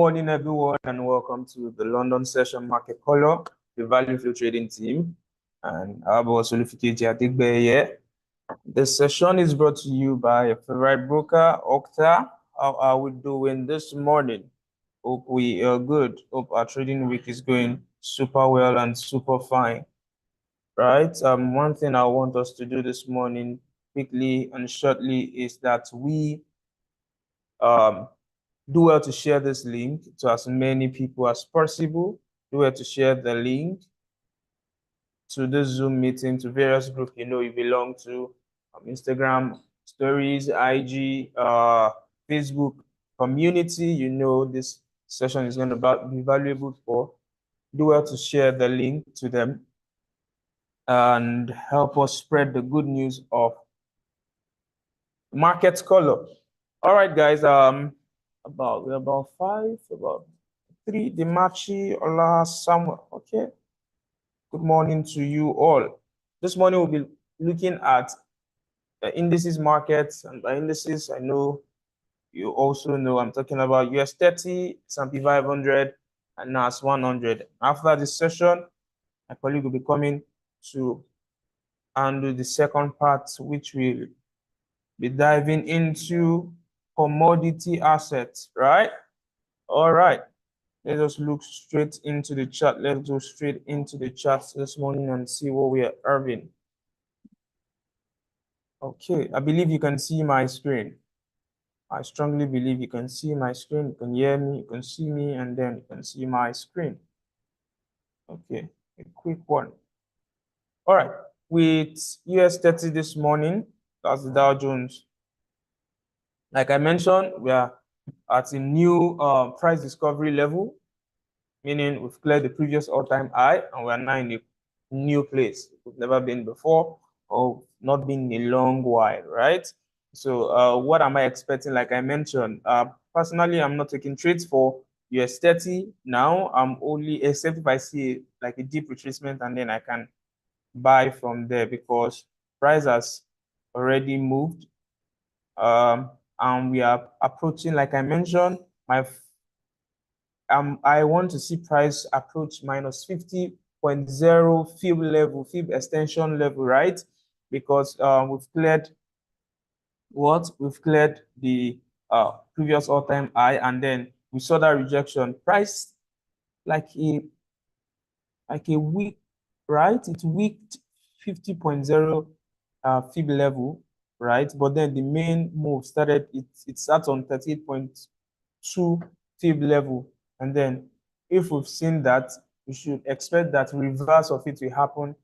morning, everyone, and welcome to the London Session Market Color, the value flow trading team. And our boss, Olufukeji, Adegbeye here. This session is brought to you by a favorite broker, Okta. How are we doing this morning? Hope we are good. Hope our trading week is going super well and super fine. Right? One thing I want us to do this morning, quickly and shortly, is that we do well to share this link to as many people as possible. Do well to share the link to this Zoom meeting to various groups you know you belong to, Instagram stories, IG, Facebook community. You know this session is going to be valuable for. Do well to share the link to them and help us spread the good news of market color. All right, guys. We're about 5, about 3. Dimachi, Ola, Samuel. Okay. Good morning to you all. This morning we'll be looking at the indices markets, and by indices, I know you also know I'm talking about US 30, S&P 500, and NAS 100. After this session, my colleague will be coming to handle the second part, which will be diving into commodity assets, right? All right. Let us look straight into the chat. Let's go straight into the chat this morning and see what we are having. Okay, I believe you can see my screen. I strongly believe you can see my screen. You can hear me, you can see me, and then you can see my screen. Okay, a quick one. All right, with US 30 this morning, that's the Dow Jones. Like I mentioned, we are at a new price discovery level, meaning we've cleared the previous all-time high and we're now in a new place we've never been before or not been in a long while, right? So what am I expecting? Like I mentioned, personally, I'm not taking trades for US 30 now. I'm only, except if I see like a deep retracement, and then I can buy from there because price has already moved. And we are approaching, like I mentioned, I want to see price approach minus 50.0 fib level, fib extension level, right? Because we've cleared what? We've cleared the previous all-time high, and then we saw that rejection. Price like a weak, right? It weaked 50.0 fib level, right? But then the main move started, it starts on 38.2 fib level. And then if we've seen that, we should expect that reverse of it will happen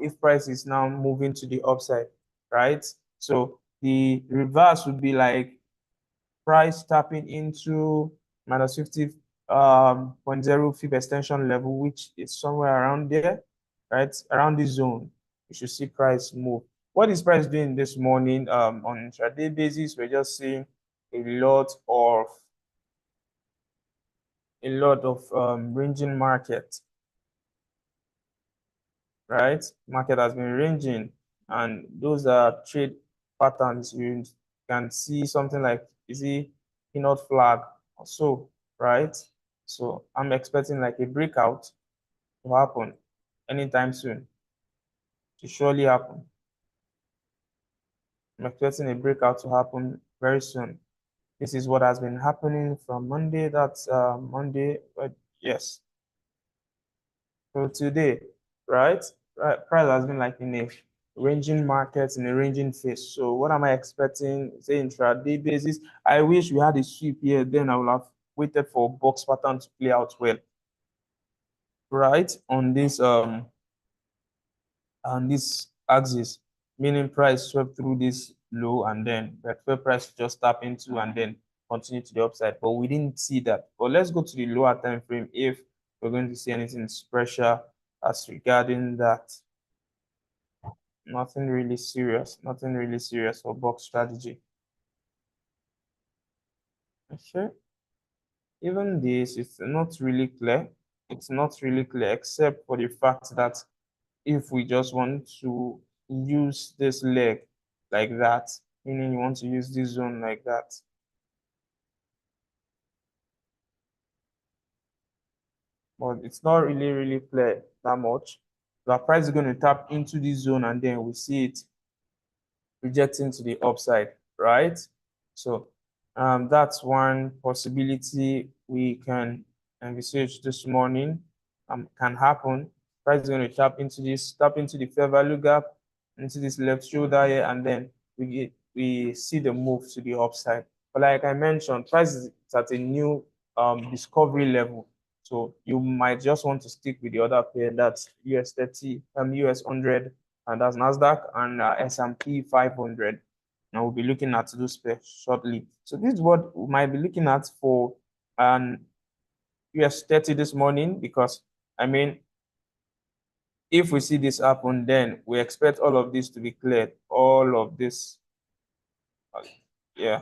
if price is now moving to the upside, right? So the reverse would be like price tapping into minus 50.0 fib extension level, which is somewhere around there, right? Around this zone, you should see price move. What is price doing this morning? On intraday basis, we're just seeing a lot of ranging market, right? Market has been ranging, and those are trade patterns. You can see something like, is it peanut flag or so, right? So I'm expecting like a breakout to happen anytime soon. To surely happen. I'm expecting a breakout to happen very soon. This is what has been happening from Monday. That's Monday, but yes. So today, right? Price has been like in a ranging market, in a ranging phase. So what am I expecting? Say intraday basis. I wish we had a sweep here, then I would have waited for box pattern to play out well. Right? On this axis, meaning price swept through this low and then the price just tap into and then continue to the upside. But we didn't see that. But let's go to the lower time frame if we're going to see anything special as regarding that. Nothing really serious for box strategy. Okay. Even this, it's not really clear. It's not really clear, except for the fact that if we just want to use this leg like that, meaning you want to use this zone like that. but it's not really clear that much. The price is going to tap into this zone and then we see it rejecting to the upside, right? So that's one possibility we can envisage this morning. Can happen. Price is going to tap into the fair value gap, into this left shoulder here, and then we see the move to the upside. But like I mentioned, price is at a new discovery level. So you might just want to stick with the other pair, that's US 30, US 100, and that's Nasdaq and S&P 500. And we'll be looking at those pairs shortly. So this is what we might be looking at for an US 30 this morning, because I mean, if we see this happen, then we expect all of this to be cleared. All of this, yeah,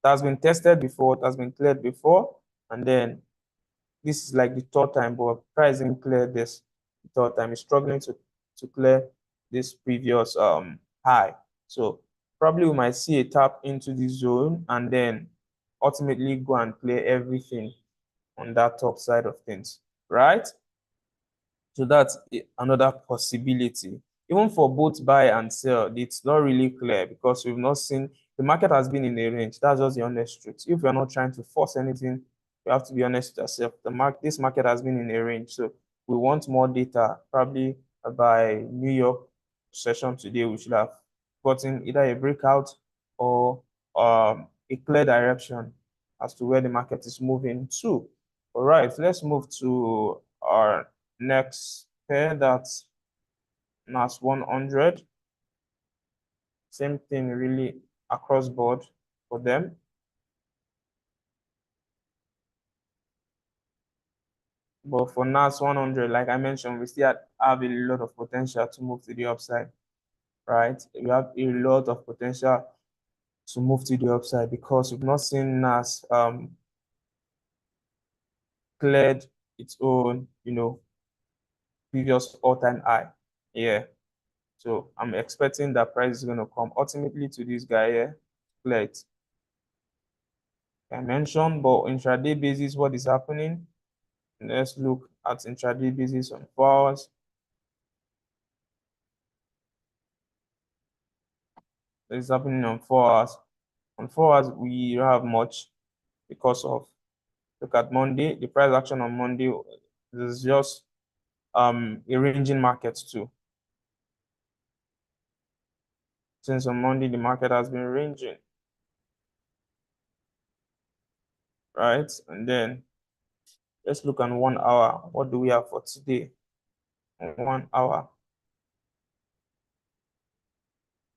that's been tested before, it has been cleared before, and then this is like the third time, but price didn't clear this the third time. It's struggling to clear this previous high. So probably we might see a tap into this zone and then ultimately go and clear everything on that top side of things, right? So that's another possibility. Even for both buy and sell, it's not really clear because we've not seen, the market has been in a range. That's just the honest truth. If you're not trying to force anything, you have to be honest with yourself. This market has been in a range. So we want more data. Probably by New York session today, we should have gotten either a breakout or a clear direction as to where the market is moving to. All right, let's move to our next pair, that's NAS 100. Same thing really across board for them. But for NAS 100, like I mentioned, we still have a lot of potential to move to the upside, right? We have a lot of potential to move to the upside because we've not seen NAS cleared its own, previous all-time high. Yeah. So I'm expecting that price is going to come ultimately to this guy here, clear it. I mentioned, but intraday basis, what is happening? Let's look at intraday basis on 4 hours. It's happening on 4 hours. On 4 hours, we don't have much because of, look at Monday, the price action on Monday is just a ranging market too. Since on Monday, the market has been ranging, right? And then let's look on 1 hour. What do we have for today? On 1 hour,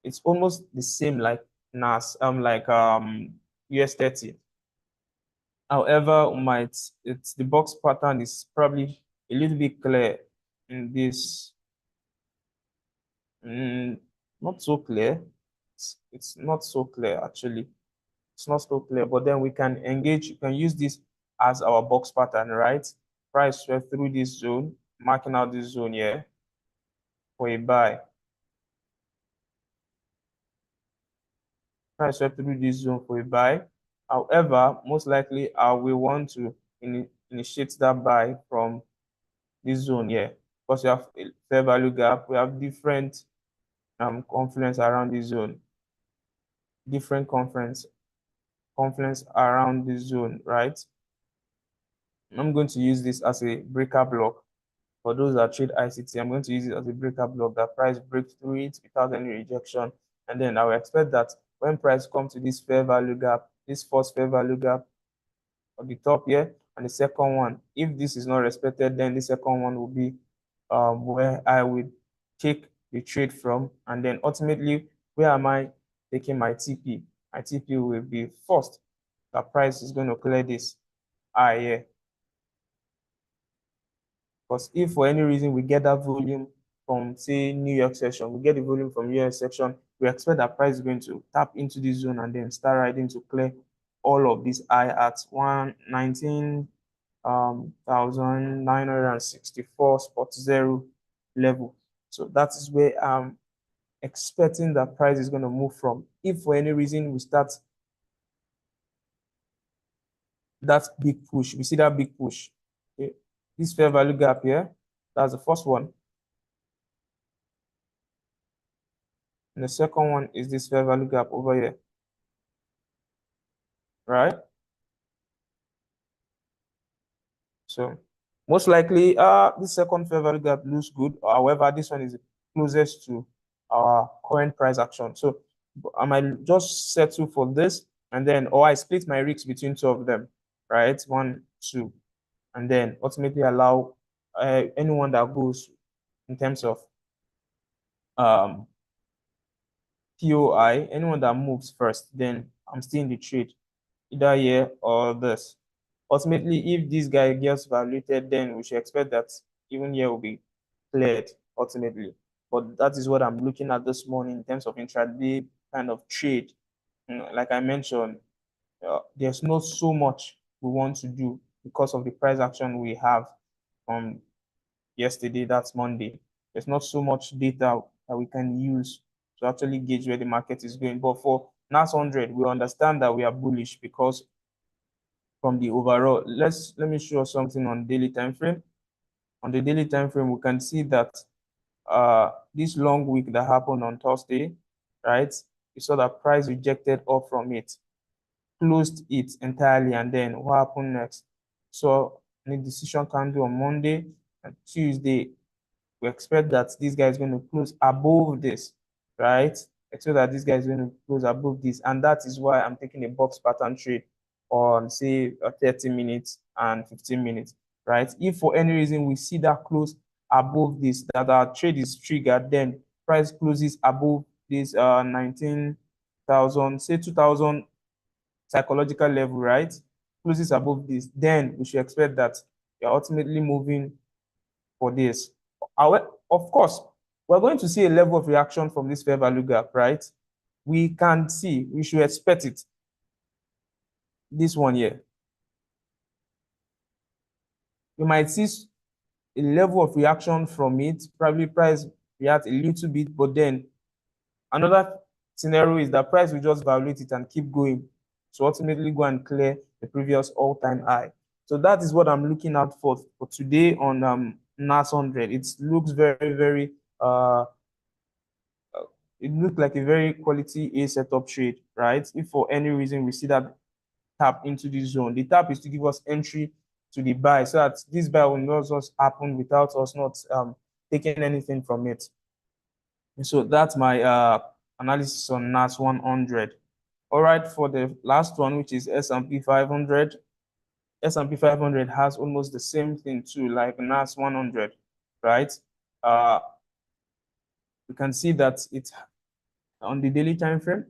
it's almost the same like NAS, US 30. However, it's the box pattern is probably a little bit clear in this. Not so clear. It's not so clear actually. It's not so clear, but then we can engage, you can use this as our box pattern, right? Price swept through this zone, marking out this zone here for a buy. Price swept through this zone for a buy. However, most likely I will want to initiate that buy from this zone here because we have a fair value gap. We have different confluence around this zone, different confluence around this zone, right? I'm going to use this as a breaker block. For those that trade ICT, I'm going to use it as a breaker block. That price breaks through it without any rejection. And then I will expect that when price comes to this fair value gap, this first fair value gap on the top here, and the second one, if this is not respected, then the second one will be where I will take the trade from. And then ultimately, where am I taking my TP? My TP will be first. The price is going to clear this high here. Because if for any reason we get that volume from, say, New York session, we get the volume from US section, we expect that price is going to tap into this zone and then start riding to clear all of these high at 119,964.0 level. So that is where I'm expecting that price is going to move from. If for any reason we start that big push, we see that big push, okay, this fair value gap here. That's the first one. And the second one is this fair value gap over here. Right? So most likely, the second fair value gap looks good. However, this one is closest to our current price action. So I might just settle for this, and then, or I split my risks between two of them, right? 1, 2, and then ultimately allow anyone that goes in terms of POI, anyone that moves first, then I'm still in the trade, either here or this. Ultimately, if this guy gets valuated, then we should expect that even here will be cleared ultimately. But that is what I'm looking at this morning in terms of intraday kind of trade. Like I mentioned, there's not so much we want to do because of the price action we have from yesterday, that's Monday. There's not so much data that we can use to actually gauge where the market is going. But for NAS 100, we understand that we are bullish because from the overall, let me show something on daily time frame. On the daily time frame, we can see that this long week that happened on Thursday, right? We saw that price rejected off from it, closed it entirely, and then what happened next? So the decision candle on Monday and Tuesday, we expect that this guy is going to close above this, right? Expect that this guy is going to close above this, and that is why I'm taking a box pattern trade on, say, 30 minutes and 15 minutes, right? If for any reason we see that close above this, that our trade is triggered, then price closes above this 19,000, say 2,000 psychological level, right? Closes above this, then we should expect that you're ultimately moving for this. Of course, we're going to see a level of reaction from this fair value gap, right? We can see, we should expect it. This one here. You might see a level of reaction from it, probably price react a little bit, but then another scenario is that price will just violate it and keep going. So ultimately go and clear the previous all-time high. So that is what I'm looking out for today on NAS 100. It looks very, very it looked like a very quality A setup trade, right? If for any reason we see that tap into this zone, the tap is to give us entry to the buy so that this buy will not just happen without us not taking anything from it. And so that's my analysis on NAS 100. All right, for the last one, which is S&P 500. S&P 500 has almost the same thing too, like NAS 100, right? You can see that it's on the daily time frame.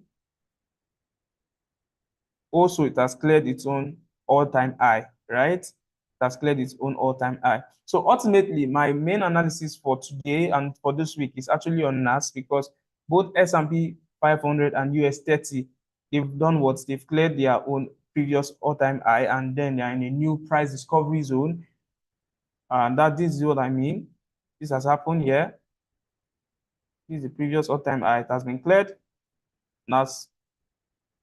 Also, it has cleared its own all-time high, right? It has cleared its own all-time high. So ultimately, my main analysis for today and for this week is actually on NAS because both S&P 500 and US 30, they've done what? They've cleared their own previous all-time high, and then they're in a new price discovery zone. And this is what I mean. This has happened here. This is the previous all-time high. It has been cleared. NAS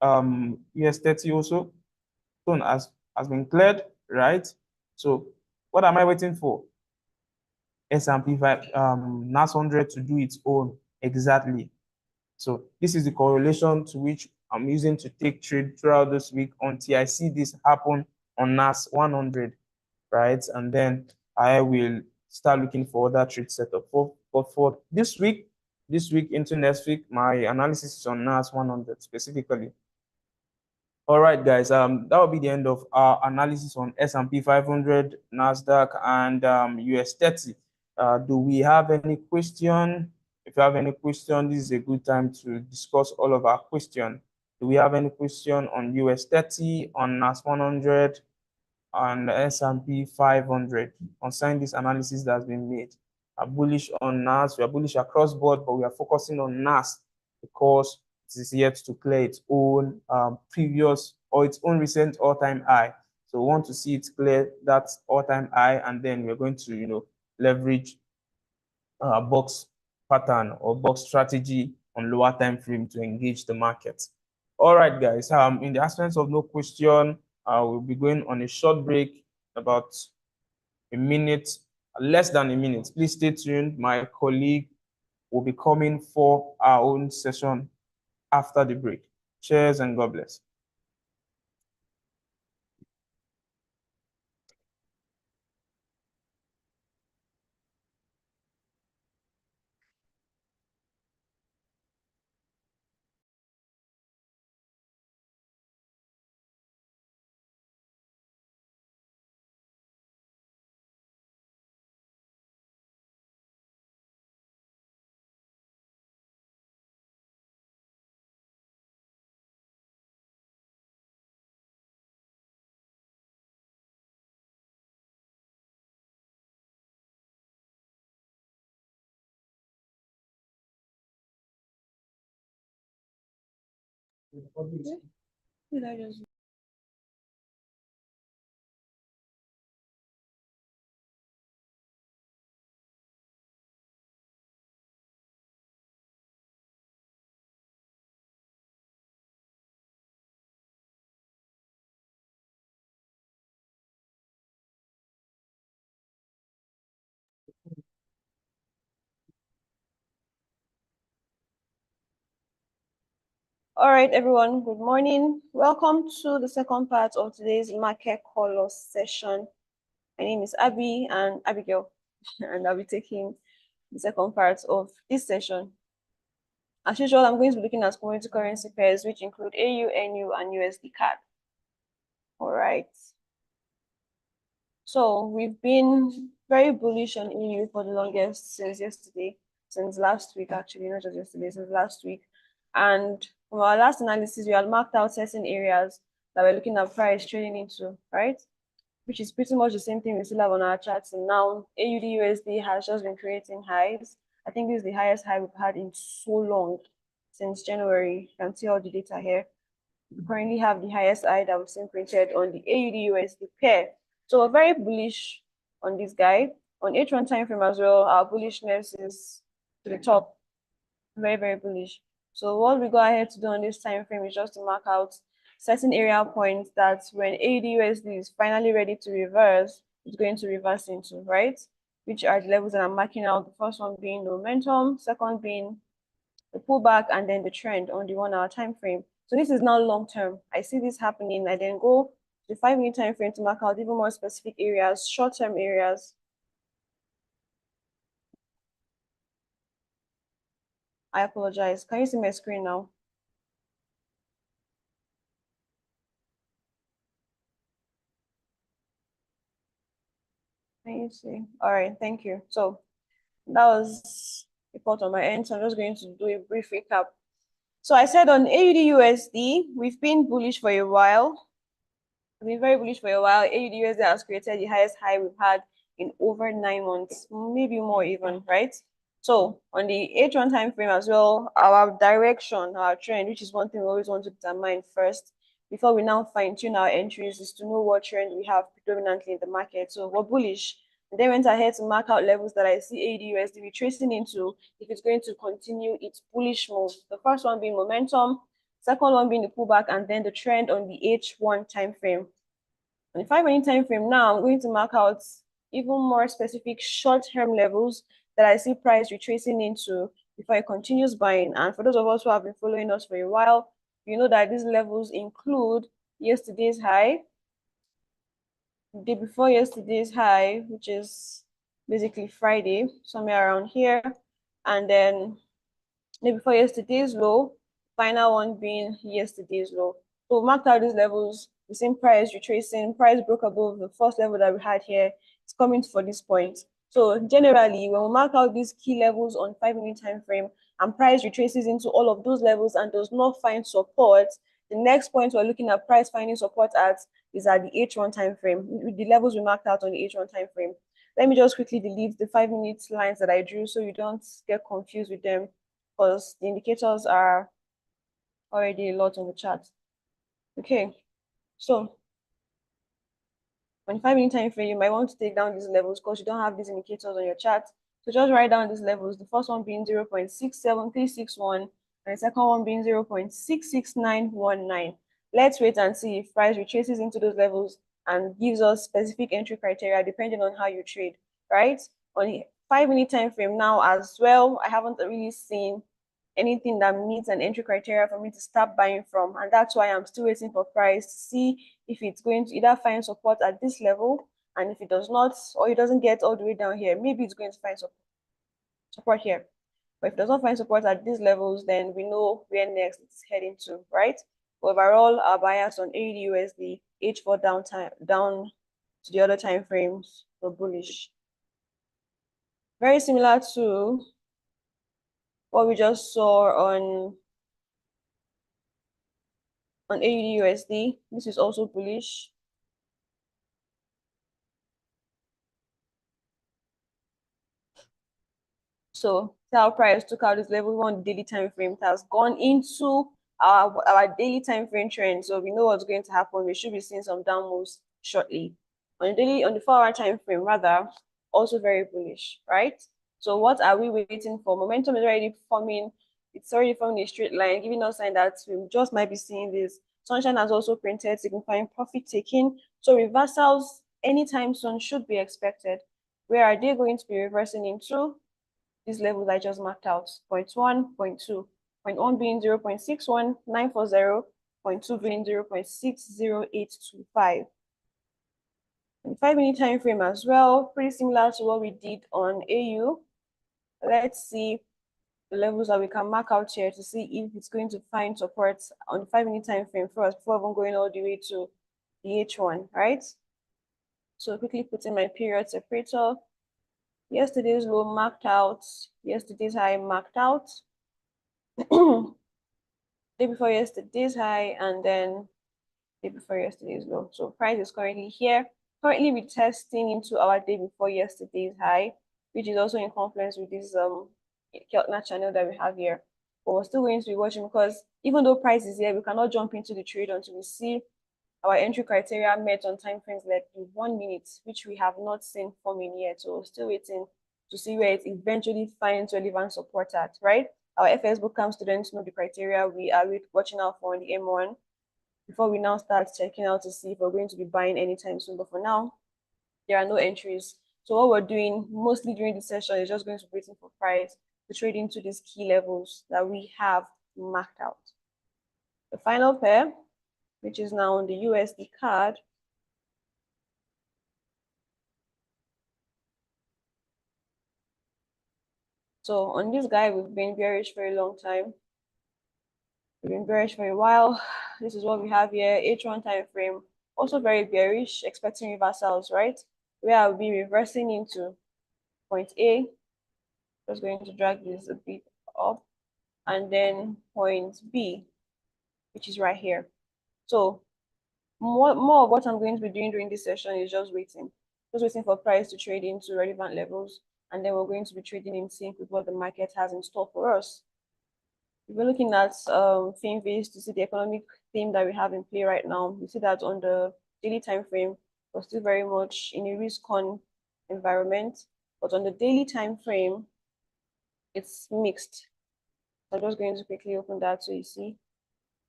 US 30 also zone has been cleared, right? So what am I waiting for? S&P 5 NAS 100 to do its own exactly. So this is the correlation to which I'm using to take trade throughout this week until I see this happen on NAS 100, right? And then I will start looking for other trade setup. But for this week into next week, my analysis is on NAS 100 specifically. All right, guys, that will be the end of our analysis on S&P 500, NASDAQ, and US 30. Do we have any question? If you have any question, this is a good time to discuss all of our questions. Do we have any question on US 30, on NAS 100, on S&P 500 concerning this analysis that has been made? Are bullish on NAS, we are bullish across board, but we are focusing on NAS because it is yet to clear its own previous or its own recent all-time high. So we want to see it clear that all-time high, and then we're going to, leverage box pattern or box strategy on lower time frame to engage the market. All right, guys. In the absence of no question, we'll be going on a short break about a minute, less than a minute. Please stay tuned. My colleague will be coming for our own session after the break. Cheers and God bless. All right, everyone, good morning. Welcome to the second part of today's market color session. My name is Abby and Abigail, and I'll be taking the second part of this session. As usual, I'm going to be looking at commodity currency pairs, which include AU, NU, and USD CAD. All right. So we've been very bullish on EU for the longest since yesterday, since last week, actually, not just yesterday, since last week. And from our last analysis, we had marked out certain areas that we're looking at price trading into, right? Which is pretty much the same thing we still have on our charts. And now AUD USD has just been creating highs. I think this is the highest high we've had in so long, since January. You can see all the data here. We currently have the highest high that we've seen printed on the AUD USD pair. So we're very bullish on this guy. On H1 time frame as well, our bullishness is to the top. Very, very bullish. So what we go ahead to do on this time frame is just to mark out certain area points that when AUD USD is finally ready to reverse, it's going to reverse into, right? Which are the levels that I'm marking out. The first one being the momentum, second being the pullback, and then the trend on the 1 hour time frame. So this is now long term. I see this happening. I then go to the 5-minute time frame to mark out even more specific areas, short term areas. I apologize. Can you see my screen now? Can you see? All right, thank you. So that was a part on my end. So I'm just going to do a brief recap. So I said on AUD USD, we've been bullish for a while. We've been very bullish for a while. AUD USD has created the highest high we've had in over 9 months, maybe more even, right? So on the H1 time frame as well, our direction, our trend, which is one thing we always want to determine first before we now fine-tune our entries, is to know what trend we have predominantly in the market. So we're bullish. And then went ahead to mark out levels that I see AUD USD retracing into if it's going to continue its bullish move. The first one being momentum, second one being the pullback, and then the trend on the H1 time frame. On the 5-minute time frame now, I'm going to mark out even more specific short-term levels that I see price retracing into before it continues buying. And for those of us who have been following us for a while, you know that these levels include yesterday's high, the day before yesterday's high, which is basically Friday, somewhere around here, and then the day before yesterday's low, final one being yesterday's low. So we marked out these levels, the same price retracing, price broke above the first level that we had here. It's coming for this point. So generally, when we mark out these key levels on 5-minute time frame and price retraces into all of those levels and does not find support, the next point we're looking at price finding support at is at the H1 time frame, with the levels we marked out on the H1 time frame. Let me just quickly delete the 5-minute lines that I drew so you don't get confused with them, because the indicators are already a lot on the chart. Okay, so on 5-minute time frame, you might want to take down these levels because you don't have these indicators on your chart. So just write down these levels. The first one being 0.67361, and the second one being 0.66919. Let's wait and see if price retraces into those levels and gives us specific entry criteria depending on how you trade, right? On the 5-minute time frame now as well, I haven't really seen anything that meets an entry criteria for me to start buying from, and that's why I'm still waiting for price to see if it's going to either find support at this level, and if it does not, or it doesn't get all the way down here, maybe it's going to find support here. But if it does not find support at these levels, then we know where next it's heading to, right? Overall, our bias on AUD/USD H4 down to the other time frames for bullish. Very similar to what we just saw on AUD/USD. This is also bullish. So our price took out this level on the daily time frame. It has gone into our daily time frame trend. So we know what's going to happen. We should be seeing some down moves shortly. On the 4-hour time frame, rather, also very bullish, right? So what are we waiting for? Momentum is already forming. It's already forming a straight line, giving us a sign that we just might be seeing this. Sunshine has also printed, signifying profit taking. So reversals anytime soon should be expected. Where are they going to be reversing into? These levels I just marked out, 0.1, 0.2, 0.1 being 0.61940, 0.2 being 0.60825. And 5-minute time frame as well, pretty similar to what we did on AU. Let's see the levels that we can mark out here to see if it's going to find support on the 5-minute time frame first before even going all the way to the H1, right? So quickly put in my period separator. Yesterday's low marked out, yesterday's high marked out, day before yesterday's high, and then day before yesterday's low. So price is currently here, currently retesting into our day before yesterday's high, which is also in confluence with this Keltner channel that we have here. But we're still going to be watching, because even though price is here, we cannot jump into the trade until we see our entry criteria met on time frames like in 1 minute, which we have not seen forming yet. So we're still waiting to see where it eventually finds relevant support at, right? Our FS bootcamp students know the criteria we are watching out for in the M1 before we now start checking out to see if we're going to be buying anytime soon. But for now, there are no entries. So what we're doing mostly during the session is just going to be waiting for price to trade into these key levels that we have marked out. The final pair, which is now on the USD card. So on this guy, we've been bearish for a long time. We've been bearish for a while. This is what we have here, H1 time frame. Also very bearish, expecting reversals, right? Where I'll be reversing into point A. Just going to drag this a bit up. And then point B, which is right here. So more of what I'm going to be doing during this session is just waiting for price to trade into relevant levels, and then we're going to be trading in sync with what the market has in store for us. If we're looking at Finviz to see the economic theme that we have in play right now, you see that on the daily time frame, we're still very much in a risk-on environment, but on the daily time frame, it's mixed. So I'm just going to quickly open that so you see.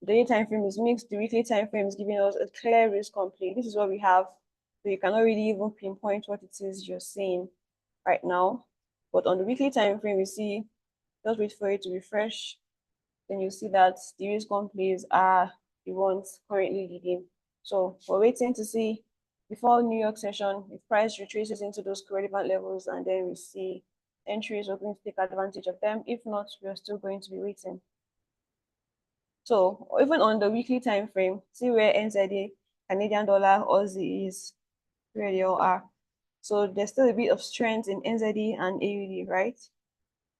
The daily time frame is mixed. The weekly time frame is giving us a clear risk on play. This is what we have. So you cannot really even pinpoint what it is you're seeing right now. But on the weekly time frame, you see, just wait for it to refresh. Then you see that the risk on plays are the ones currently leading. So we're waiting to see before New York session if price retraces into those relevant levels, and then we see entries. We're going to take advantage of them. If not, we're still going to be waiting. So even on the weekly time frame, see where NZD, Canadian dollar, Aussie is, where they all are. So there's still a bit of strength in NZD and AUD, right?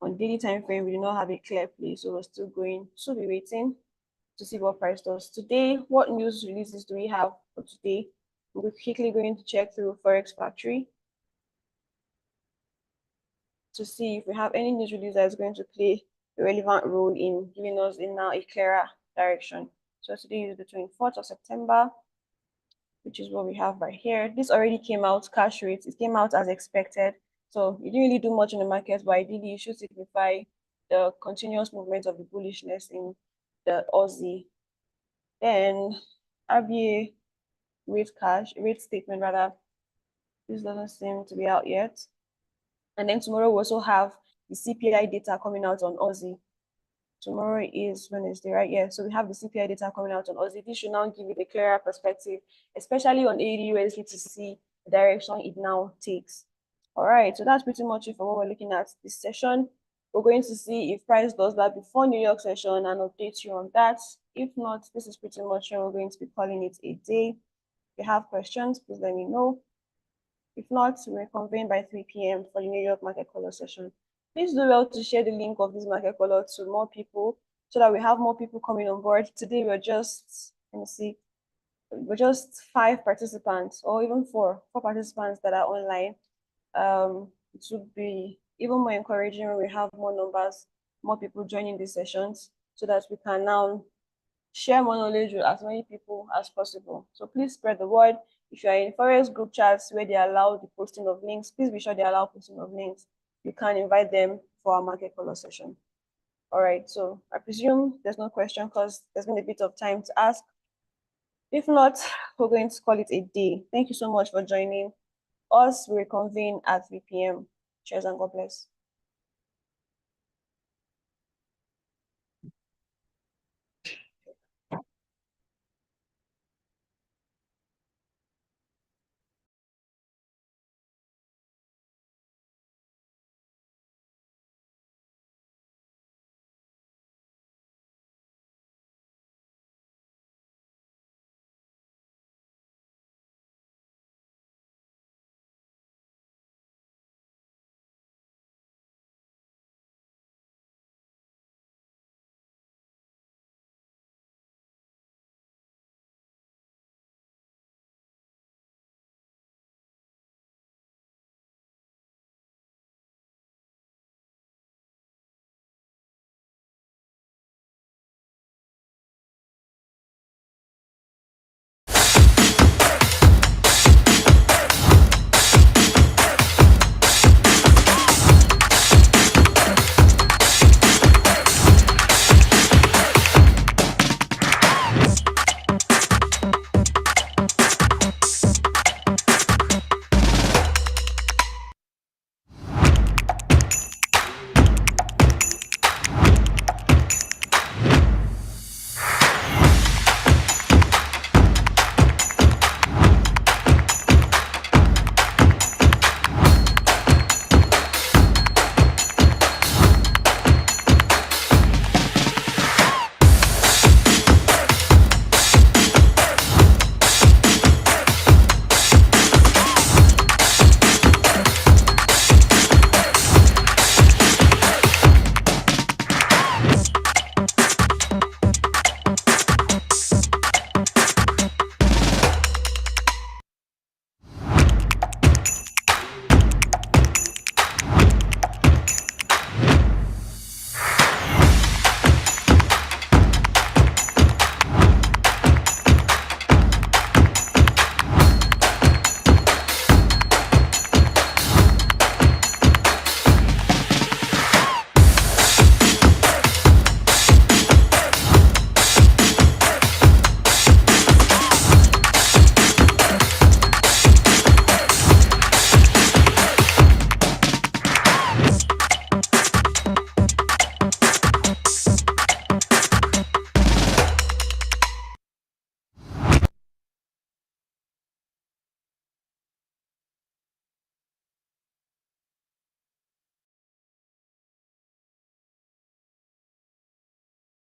On daily time frame, we do not have a clear play, so we're still going to be waiting to see what price does. Today, what news releases do we have for today? We're quickly going to check through Forex Factory to see if we have any news release that is going to play a relevant role in giving us now a clearer direction. So today is the 24th of September, which is what we have right here. This already came out, cash rates. It came out as expected. So it didn't really do much in the market, but ideally it should signify the continuous movement of the bullishness in the Aussie. Then RBA rate statement rather. This doesn't seem to be out yet. And then tomorrow we also have the CPI data coming out on Aussie. Tomorrow is Wednesday, right? Yeah, so we have the CPI data coming out on Aussie. This should now give you the clearer perspective, especially on AUD/USD, to see the direction it now takes. All right, so that's pretty much it for what we're looking at this session. We're going to see if price does that before New York session and update you on that. If not, this is pretty much when we're going to be calling it a day. If you have questions, please let me know. If not, we'll convene by 3 p.m. for the New York market color session. Please do well to share the link of this market color to more people so that we have more people coming on board. Today we're just, let me see, we're just 5 participants, or even 4 participants that are online. It would be even more encouraging when we have more numbers, more people joining these sessions, so that we can now share more knowledge with as many people as possible. So please spread the word. If you are in Forex group chats where they allow the posting of links, please be sure they allow posting of links. You can invite them for our market color session. All right, so I presume there's no question because there's been a bit of time to ask. If not, we're going to call it a day. Thank you so much for joining us. We reconvene at 3 p.m. Cheers and God bless.